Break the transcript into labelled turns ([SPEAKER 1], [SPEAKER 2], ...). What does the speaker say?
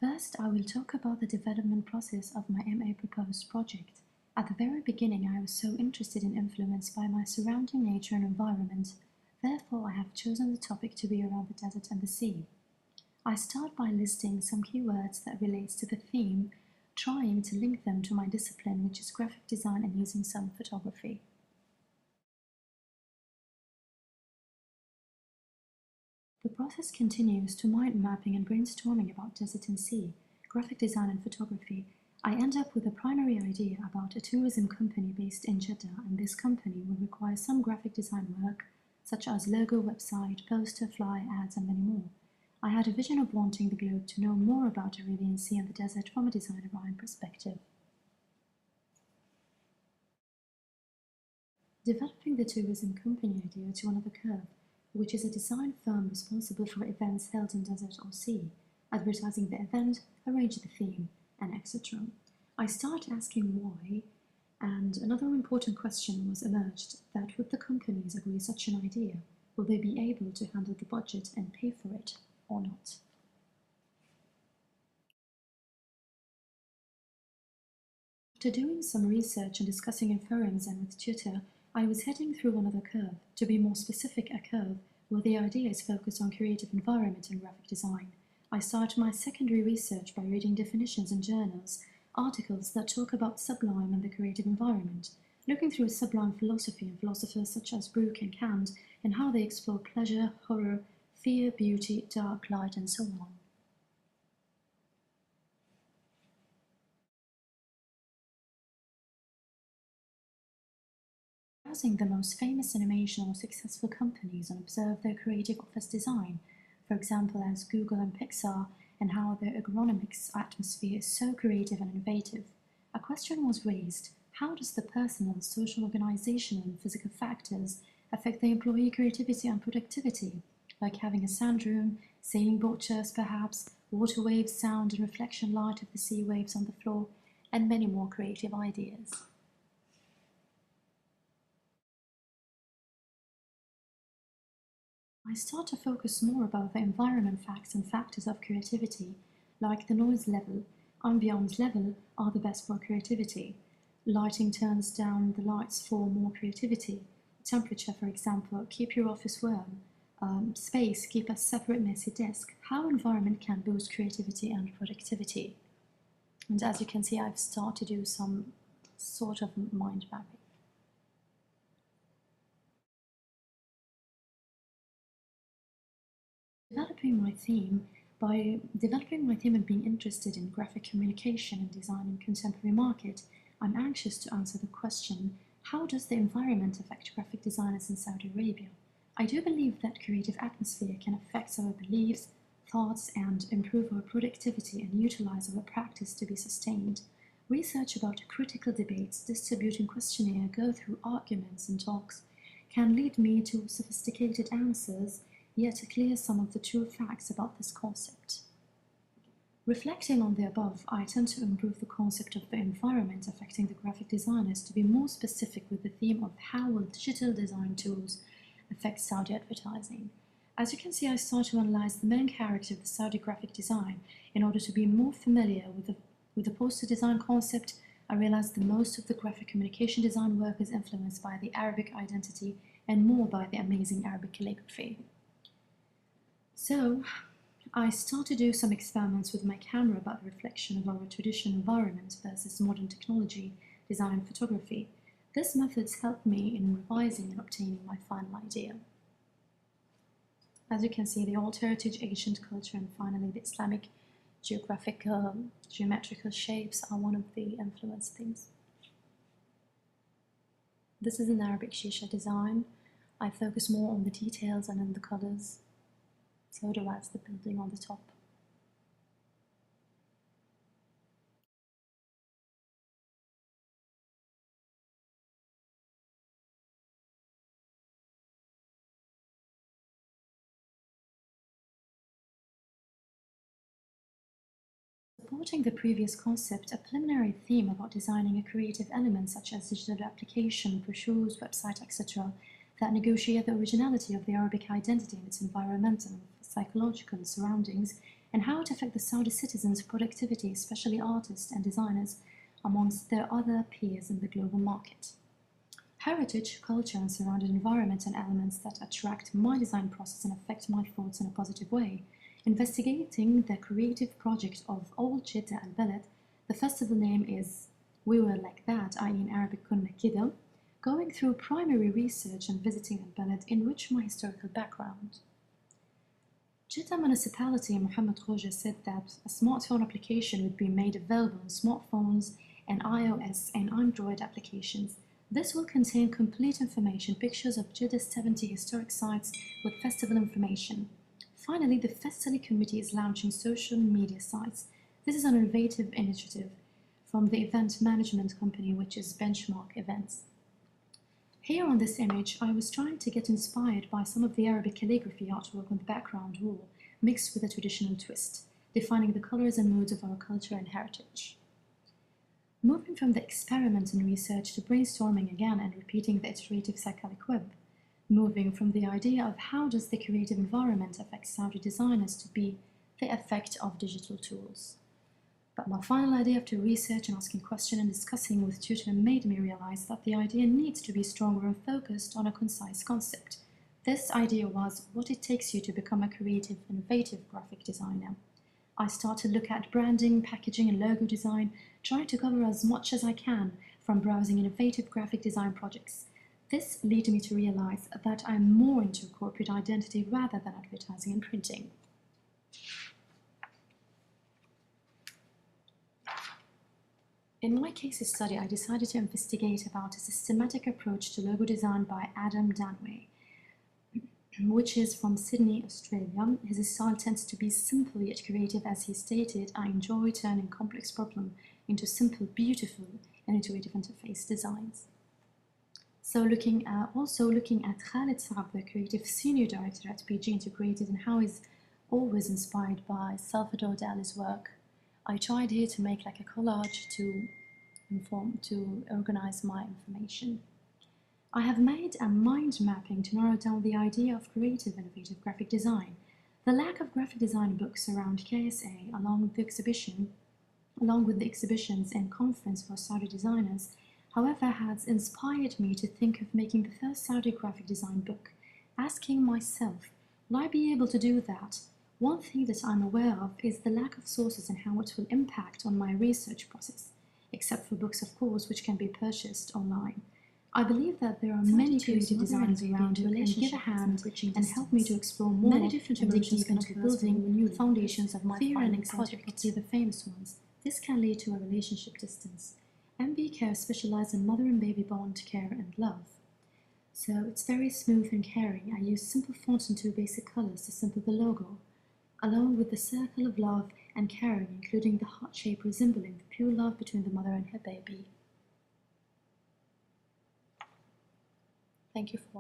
[SPEAKER 1] First, I will talk about the development process of my MA proposed project. At the very beginning, I was so interested and influenced by my surrounding nature and environment. Therefore, I have chosen the topic to be around the desert and the sea. I start by listing some keywords that relates to the theme, trying to link them to my discipline, which is graphic design, and using some photography. The process continues to mind mapping and brainstorming about desert and sea, graphic design and photography. I end up with a primary idea about a tourism company based in Jeddah, and this company will require some graphic design work, such as logo, website, poster, flyer, ads, and many more. I had a vision of wanting the globe to know more about Arabian Sea and the desert from a design Orion perspective. Developing the tourism company idea to another curve, which is a design firm responsible for events held in desert or sea, advertising the event, arrange the theme, and etc. I start asking why, and another important question was emerged that would the companies agree such an idea? Will they be able to handle the budget and pay for it or not? After doing some research and discussing in forums and with tutor, I was heading through another curve, to be more specific, a curve where the idea is focused on creative environment and graphic design. I start my secondary research by reading definitions in journals, articles that talk about sublime and the creative environment, looking through sublime philosophy and philosophers such as Brooke and Kant, and how they explore pleasure, horror, fear, beauty, dark, light, and so on. Browsing the most famous animation or successful companies and observe their creative office design, for example as Google and Pixar, and how their ergonomics atmosphere is so creative and innovative. A question was raised: how does the personal, social, organizational, and physical factors affect the employee creativity and productivity, like having a sand room, sailing boat chairs perhaps, water waves, sound and reflection light of the sea waves on the floor, and many more creative ideas. I start to focus more about the environment facts and factors of creativity, like the noise level, ambiance level are the best for creativity. Lighting turns down the lights for more creativity. Temperature, for example, keep your office warm. Space, keep a separate messy desk. How environment can boost creativity and productivity. And as you can see, I've started to do some sort of mind mapping. By developing my theme and being interested in graphic communication and design in contemporary market, I'm anxious to answer the question, how does the environment affect graphic designers in Saudi Arabia? I do believe that creative atmosphere can affect our beliefs, thoughts, and improve our productivity and utilize our practice to be sustained. Research about critical debates, distributing questionnaire, go through arguments and talks can lead me to sophisticated answers, yet clear some of the true facts about this concept. Reflecting on the above, I tend to improve the concept of the environment affecting the graphic designers to be more specific with the theme of how will digital design tools affect Saudi advertising. As you can see, I start to analyze the main character of the Saudi graphic design in order to be more familiar with the poster design concept. I realized that most of the graphic communication design work is influenced by the Arabic identity and more by the amazing Arabic calligraphy. So, I started to do some experiments with my camera about the reflection of our traditional environment versus modern technology, design and photography. These methods helped me in revising and obtaining my final idea. As you can see, the old heritage, ancient culture, and finally the Islamic geometrical shapes are one of the influence things. This is an Arabic shisha design. I focus more on the details and on the colors. So do as the building on the top. Supporting the previous concept, a preliminary theme about designing a creative element such as digital application, brochures, website, etc., that negotiate the originality of the Arabic identity and its environmental, psychological surroundings and how it affects the Saudi citizens' productivity, especially artists and designers, amongst their other peers in the global market. Heritage, culture, and surrounding environment are elements that attract my design process and affect my thoughts in a positive way. Investigating the creative project of Old Jeddah Al Balad, the festival name is We Were Like That, i.e. in Arabic Kunna Kida, going through primary research and visiting Al Balad enriched my historical background. Jeddah Municipality Mohammed Khoja said that a smartphone application would be made available on smartphones and iOS and Android applications. This will contain complete information, pictures of Jeddah's 70 historic sites with festival information. Finally, the Festali Committee is launching social media sites. This is an innovative initiative from the event management company, which is Benchmark Events. Here on this image, I was trying to get inspired by some of the Arabic calligraphy artwork on the background wall, mixed with a traditional twist, defining the colors and moods of our culture and heritage. Moving from the experiment and research to brainstorming again and repeating the iterative cyclic web, moving from the idea of how does the creative environment affect Saudi designers to be the effect of digital tools. But my final idea after research and asking questions and discussing with tutor made me realize that the idea needs to be stronger and focused on a concise concept. This idea was what it takes you to become a creative, innovative graphic designer. I started to look at branding, packaging, and logo design, trying to cover as much as I can from browsing innovative graphic design projects. This led me to realize that I'm more into corporate identity rather than advertising and printing. In my case study, I decided to investigate about a systematic approach to logo design by Adam Danway, which is from Sydney, Australia. His style tends to be simple yet creative. As he stated, I enjoy turning complex problems into simple, beautiful, and intuitive interface designs. So also looking at Khaled Saab, the creative senior director at PG Integrated, and how he's always inspired by Salvador Dali's work, I tried here to make like a collage to organize my information. I have made a mind mapping to narrow down the idea of creative, innovative graphic design. The lack of graphic design books around KSA, along with the exhibitions and conference for Saudi designers, however, has inspired me to think of making the first Saudi graphic design book, asking myself, will I be able to do that? One thing that I'm aware of is the lack of sources and how it will impact on my research process, except for books, of course, which can be purchased online. I believe that there are many creative designers around who can give a hand and help me to explore more many different dimensions into building the foundations of my final project, particularly the famous ones. This can lead to a relationship distance. MB Care specializes in mother and baby bond care and love. So it's very smooth and caring. I use simple fonts and 2 basic colors to simple the logo, along with the circle of love and caring, including the heart shape resembling the pure love between the mother and her baby. Thank you for